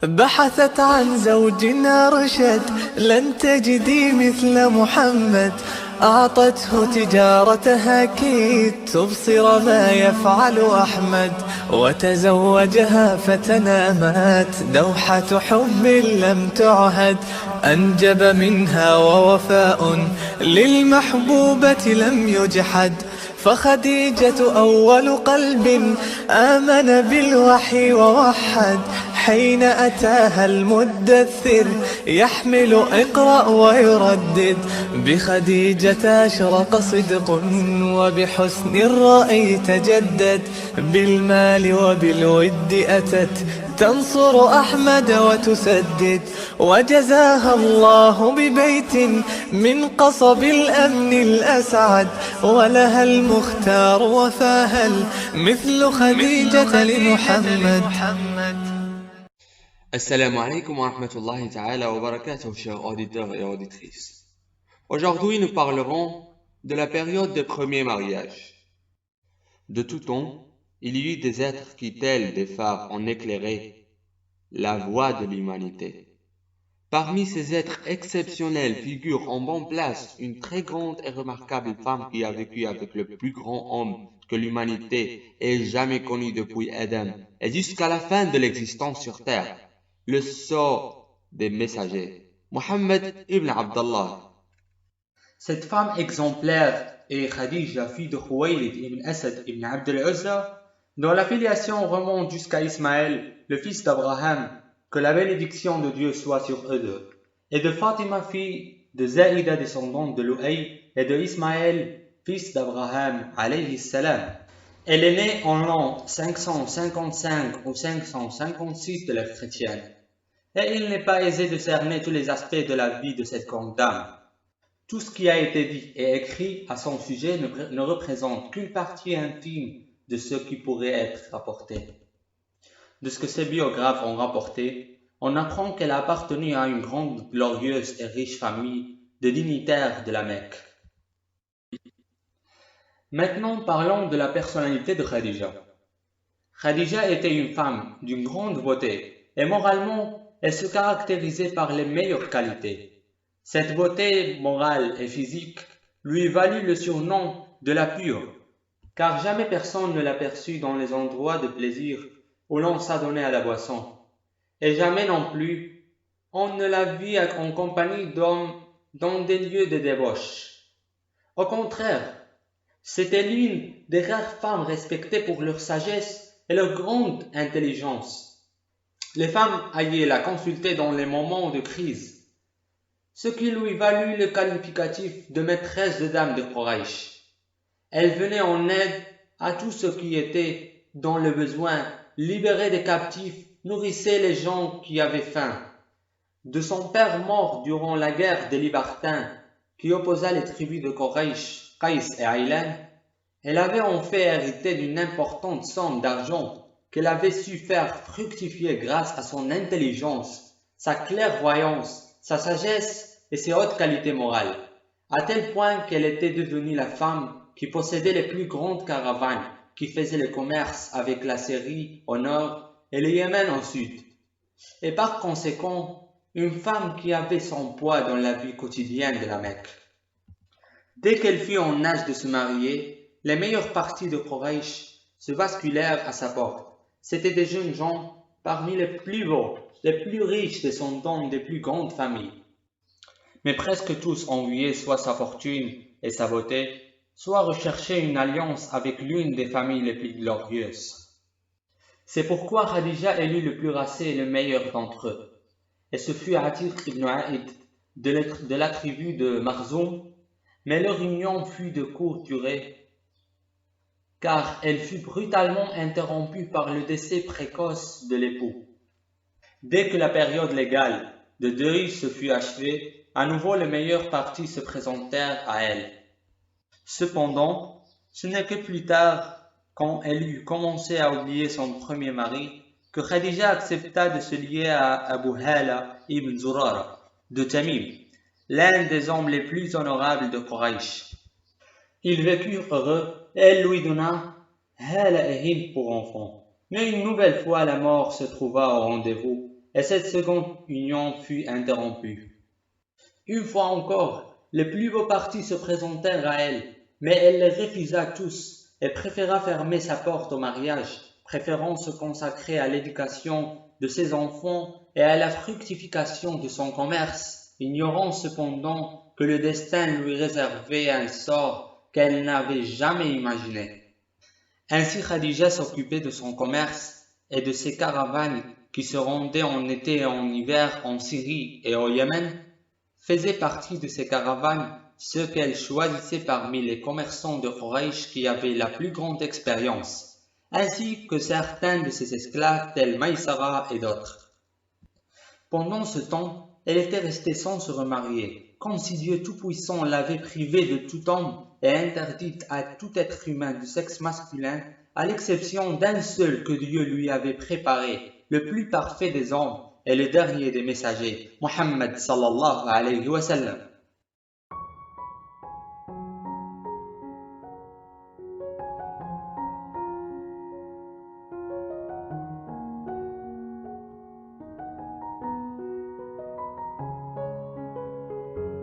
بحثت عن زوج أرشد، لن تجدي مثل محمد. أعطته تجارتها كي تبصر ما يفعل أحمد، وتزوجها فتنامت دوحة حب لم تعهد. أنجب منها ووفاء للمحبوبة لم يجحد، فخديجة أول قلب آمن بالوحي ووحد. حين أتاها المدثر يحمل اقرأ ويردد، بخديجة أشرق صدق وبحسن الرأي تجدد. بالمال وبالود أتت تنصر أحمد وتسدد، وجزاها الله ببيت من قصب الأمن الأسعد. ولها المختار وفاها مثل خديجة لمحمد. Assalamu alaikum wa rahmatullahi ta'ala wa barakatuh, chers auditeurs et auditrices. Aujourd'hui, nous parlerons de la période des premiers mariages. De tout temps, il y eut des êtres qui, tels des phares, ont éclairé la voie de l'humanité. Parmi ces êtres exceptionnels figure en bonne place une très grande et remarquable femme qui a vécu avec le plus grand homme que l'humanité ait jamais connu depuis Adam et jusqu'à la fin de l'existence sur terre, le sceau des messagers, Mohammed ibn Abdallah. Cette femme exemplaire est Khadija, fille de Khuwaylid ibn Asad ibn Abd al-Uzza, dont la filiation remonte jusqu'à Ismaël, le fils d'Abraham, que la bénédiction de Dieu soit sur eux deux, et de Fatima, fille de Zaïda, descendante de Lu'ay, et de Ismaël, fils d'Abraham, alayhi salam. Elle est née en l'an 555 ou 556 de l'ère chrétienne, et il n'est pas aisé de cerner tous les aspects de la vie de cette grande dame. Tout ce qui a été dit et écrit à son sujet ne représente qu'une partie infime de ce qui pourrait être rapporté. De ce que ses biographes ont rapporté, on apprend qu'elle a appartenu à une grande, glorieuse et riche famille de dignitaires de la Mecque. Maintenant parlons de la personnalité de Khadija. Khadija était une femme d'une grande beauté et moralement, elle se caractérisait par les meilleures qualités. Cette beauté morale et physique lui valut le surnom de la pure, car jamais personne ne l'aperçut dans les endroits de plaisir où l'on s'adonnait à la boisson, et jamais non plus on ne la vit en compagnie d'hommes dans des lieux de débauche. Au contraire, c'était l'une des rares femmes respectées pour leur sagesse et leur grande intelligence. Les femmes allaient la consulter dans les moments de crise, ce qui lui valut le qualificatif de maîtresse de dame de Quraysh. Elle venait en aide à tous ceux qui étaient dans le besoin, libérait des captifs, nourrissait les gens qui avaient faim. De son père mort durant la guerre des Libertins qui opposa les tribus de Quraysh, Qaïs et Aylan, elle avait en fait hérité d'une importante somme d'argent qu'elle avait su faire fructifier grâce à son intelligence, sa clairvoyance, sa sagesse et ses hautes qualités morales, à tel point qu'elle était devenue la femme qui possédait les plus grandes caravanes qui faisaient le commerce avec la Syrie au nord et le Yémen au sud, et par conséquent, une femme qui avait son poids dans la vie quotidienne de la Mecque. Dès qu'elle fut en âge de se marier, les meilleures parties de Quraysh se basculèrent à sa porte. C'étaient des jeunes gens parmi les plus beaux, les plus riches descendants des plus grandes familles. Mais presque tous enviaient soit sa fortune et sa beauté, soit recherchaient une alliance avec l'une des familles les plus glorieuses. C'est pourquoi Khadija élut le plus racé et le meilleur d'entre eux. Et ce fut Atir ibn Aïd de la tribu de Makhzoum, mais leur union fut de courte durée, car elle fut brutalement interrompue par le décès précoce de l'époux. Dès que la période légale de deuil se fut achevée, à nouveau les meilleures parties se présentèrent à elle. Cependant, ce n'est que plus tard, quand elle eut commencé à oublier son premier mari, que Khadija accepta de se lier à Abu Hala ibn Zurara de Tamim, l'un des hommes les plus honorables de Quraysh. Ils vécurent heureux et elle lui donna Hala et Hind pour enfants. Mais une nouvelle fois la mort se trouva au rendez-vous et cette seconde union fut interrompue. Une fois encore, les plus beaux partis se présentèrent à elle, mais elle les refusa tous et préféra fermer sa porte au mariage, préférant se consacrer à l'éducation de ses enfants et à la fructification de son commerce, ignorant cependant que le destin lui réservait un sort qu'elle n'avait jamais imaginé. Ainsi Khadija s'occupait de son commerce et de ses caravanes qui se rendaient en été et en hiver en Syrie et au Yémen. Faisait partie de ces caravanes ceux qu'elle choisissait parmi les commerçants de Quraysh qui avaient la plus grande expérience, ainsi que certains de ses esclaves tels Maïsara et d'autres. Pendant ce temps, elle était restée sans se remarier, comme si Dieu Tout-Puissant l'avait privée de tout homme et interdite à tout être humain du sexe masculin, à l'exception d'un seul que Dieu lui avait préparé, le plus parfait des hommes et le dernier des messagers, Muhammad sallallahu alayhi wa sallam.